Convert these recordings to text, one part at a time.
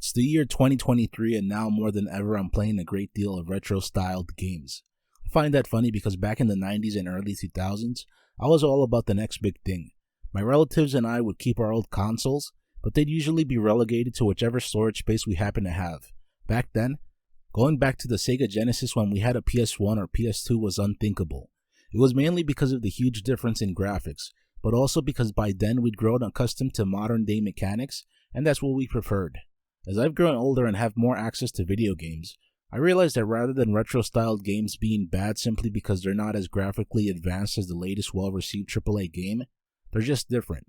It's the year 2023 and now more than ever I'm playing a great deal of retro-styled games. I find that funny because back in the 90s and early 2000s, I was all about the next big thing. My relatives and I would keep our old consoles, but they'd usually be relegated to whichever storage space we happened to have. Back then, going back to the Sega Genesis when we had a PS1 or PS2 was unthinkable. It was mainly because of the huge difference in graphics, but also because by then we'd grown accustomed to modern day mechanics, and that's what we preferred. As I've grown older and have more access to video games, I realized that rather than retro-styled games being bad simply because they're not as graphically advanced as the latest well-received AAA game, they're just different.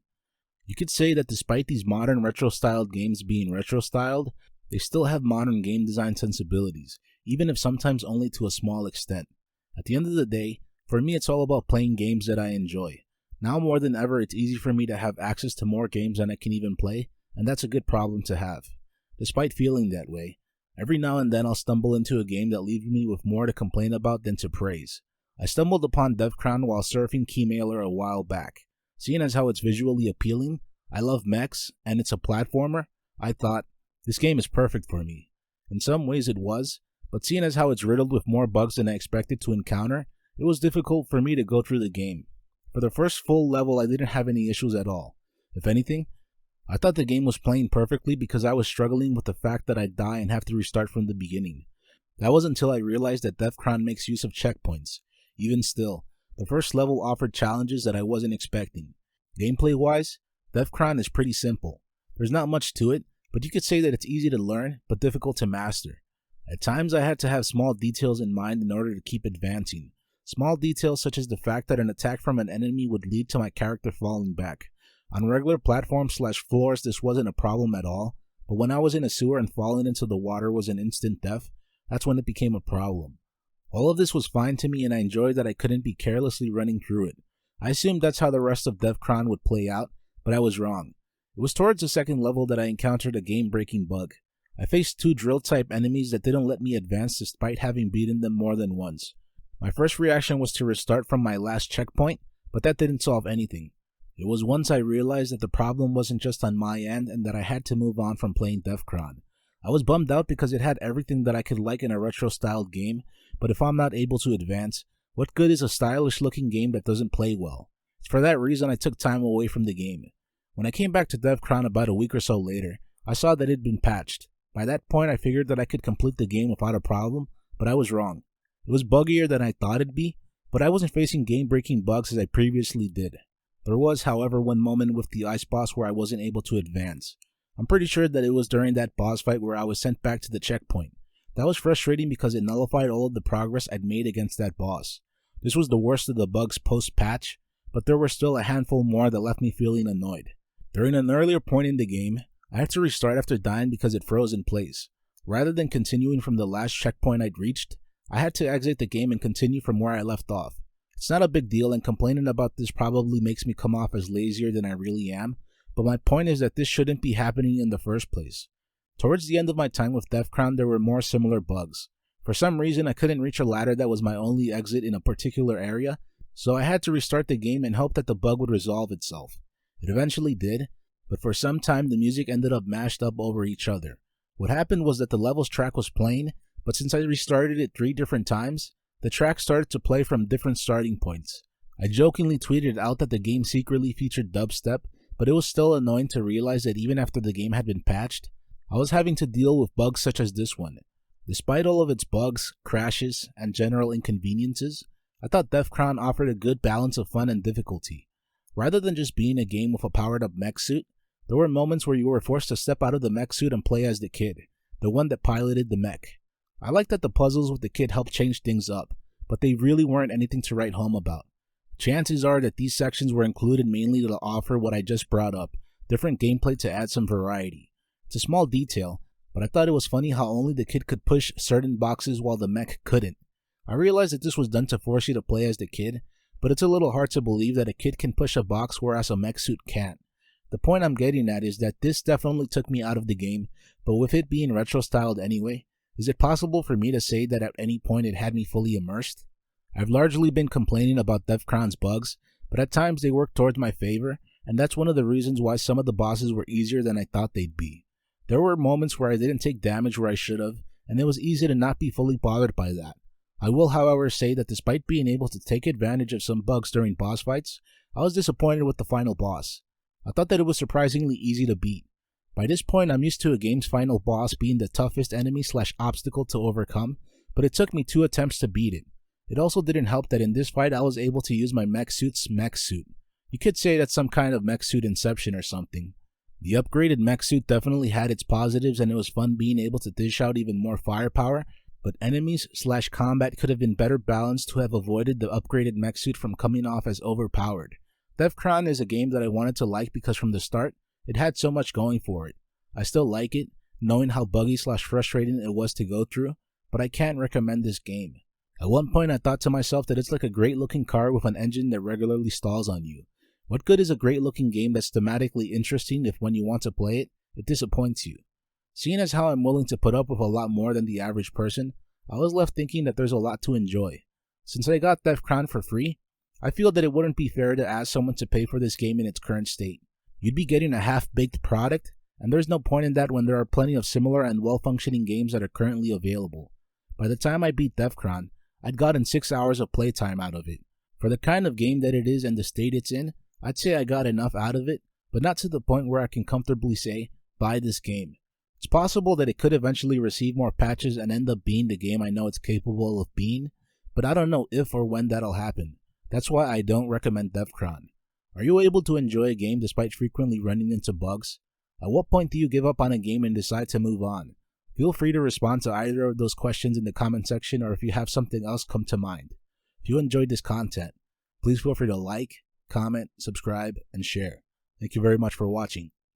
You could say that despite these modern retro-styled games being retro-styled, they still have modern game design sensibilities, even if sometimes only to a small extent. At the end of the day, for me it's all about playing games that I enjoy. Now more than ever, it's easy for me to have access to more games than I can even play, and that's a good problem to have. Despite feeling that way, every now and then I'll stumble into a game that leaves me with more to complain about than to praise. I stumbled upon Deathchron while surfing Keymailer a while back. Seeing as how it's visually appealing, I love mechs, and it's a platformer, I thought, this game is perfect for me. In some ways it was, but seeing as how it's riddled with more bugs than I expected to encounter, it was difficult for me to go through the game. For the first full level I didn't have any issues at all. If anything, I thought the game was playing perfectly because I was struggling with the fact that I'd die and have to restart from the beginning. That was until I realized that Deathchron makes use of checkpoints. Even still, the first level offered challenges that I wasn't expecting. Gameplay-wise, Deathchron is pretty simple. There's not much to it, but you could say that it's easy to learn, but difficult to master. At times I had to have small details in mind in order to keep advancing. Small details such as the fact that an attack from an enemy would lead to my character falling back. On regular platforms/floors this wasn't a problem at all, but when I was in a sewer and falling into the water was an instant death, that's when it became a problem. All of this was fine to me and I enjoyed that I couldn't be carelessly running through it. I assumed that's how the rest of Deathchron would play out, but I was wrong. It was towards the second level that I encountered a game-breaking bug. I faced 2 drill-type enemies that didn't let me advance despite having beaten them more than once. My first reaction was to restart from my last checkpoint, but that didn't solve anything. It was once I realized that the problem wasn't just on my end and that I had to move on from playing Deathchron. I was bummed out because it had everything that I could like in a retro-styled game, but if I'm not able to advance, what good is a stylish-looking game that doesn't play well? It's for that reason I took time away from the game. When I came back to Deathchron about a week or so later, I saw that it had been patched. By that point I figured that I could complete the game without a problem, but I was wrong. It was buggier than I thought it'd be, but I wasn't facing game-breaking bugs as I previously did. There was, however, one moment with the ice boss where I wasn't able to advance. I'm pretty sure that it was during that boss fight where I was sent back to the checkpoint. That was frustrating because it nullified all of the progress I'd made against that boss. This was the worst of the bugs post-patch, but there were still a handful more that left me feeling annoyed. During an earlier point in the game, I had to restart after dying because it froze in place. Rather than continuing from the last checkpoint I'd reached, I had to exit the game and continue from where I left off. It's not a big deal and complaining about this probably makes me come off as lazier than I really am, but my point is that this shouldn't be happening in the first place. Towards the end of my time with Deathchron there were more similar bugs. For some reason I couldn't reach a ladder that was my only exit in a particular area, so I had to restart the game and hope that the bug would resolve itself. It eventually did, but for some time the music ended up mashed up over each other. What happened was that the levels track was playing, but since I restarted it 3 different times, the track started to play from different starting points. I jokingly tweeted out that the game secretly featured dubstep, but it was still annoying to realize that even after the game had been patched, I was having to deal with bugs such as this one. Despite all of its bugs, crashes, and general inconveniences, I thought Deathchron offered a good balance of fun and difficulty. Rather than just being a game with a powered-up mech suit, there were moments where you were forced to step out of the mech suit and play as the kid, the one that piloted the mech. I liked that the puzzles with the kid helped change things up, but they really weren't anything to write home about. Chances are that these sections were included mainly to offer what I just brought up, different gameplay to add some variety. It's a small detail, but I thought it was funny how only the kid could push certain boxes while the mech couldn't. I realized that this was done to force you to play as the kid, but it's a little hard to believe that a kid can push a box whereas a mech suit can't. The point I'm getting at is that this definitely took me out of the game, but with it being retro-styled anyway, is it possible for me to say that at any point it had me fully immersed? I've largely been complaining about Deathchron's bugs, but at times they work towards my favor, and that's one of the reasons why some of the bosses were easier than I thought they'd be. There were moments where I didn't take damage where I should have, and it was easy to not be fully bothered by that. I will, however, say that despite being able to take advantage of some bugs during boss fights, I was disappointed with the final boss. I thought that it was surprisingly easy to beat. By this point, I'm used to a game's final boss being the toughest enemy/obstacle to overcome, but it took me 2 attempts to beat it. It also didn't help that in this fight I was able to use my mech suit's mech suit. You could say that's some kind of mech suit inception or something. The upgraded mech suit definitely had its positives, and it was fun being able to dish out even more firepower, but enemies/combat could have been better balanced to have avoided the upgraded mech suit from coming off as overpowered. Deathchron is a game that I wanted to like because from the start, it had so much going for it. I still like it, knowing how buggy/frustrating it was to go through, but I can't recommend this game. At one point I thought to myself that it's like a great looking car with an engine that regularly stalls on you. What good is a great looking game that's thematically interesting if when you want to play it, it disappoints you? Seeing as how I'm willing to put up with a lot more than the average person, I was left thinking that there's a lot to enjoy. Since I got Deathchron for free, I feel that it wouldn't be fair to ask someone to pay for this game in its current state. You'd be getting a half-baked product, and there's no point in that when there are plenty of similar and well-functioning games that are currently available. By the time I beat Deathchron, I'd gotten 6 hours of playtime out of it. For the kind of game that it is and the state it's in, I'd say I got enough out of it, but not to the point where I can comfortably say, buy this game. It's possible that it could eventually receive more patches and end up being the game I know it's capable of being, but I don't know if or when that'll happen. That's why I don't recommend Deathchron. Are you able to enjoy a game despite frequently running into bugs? At what point do you give up on a game and decide to move on? Feel free to respond to either of those questions in the comment section, or if you have something else come to mind. If you enjoyed this content, please feel free to like, comment, subscribe, and share. Thank you very much for watching.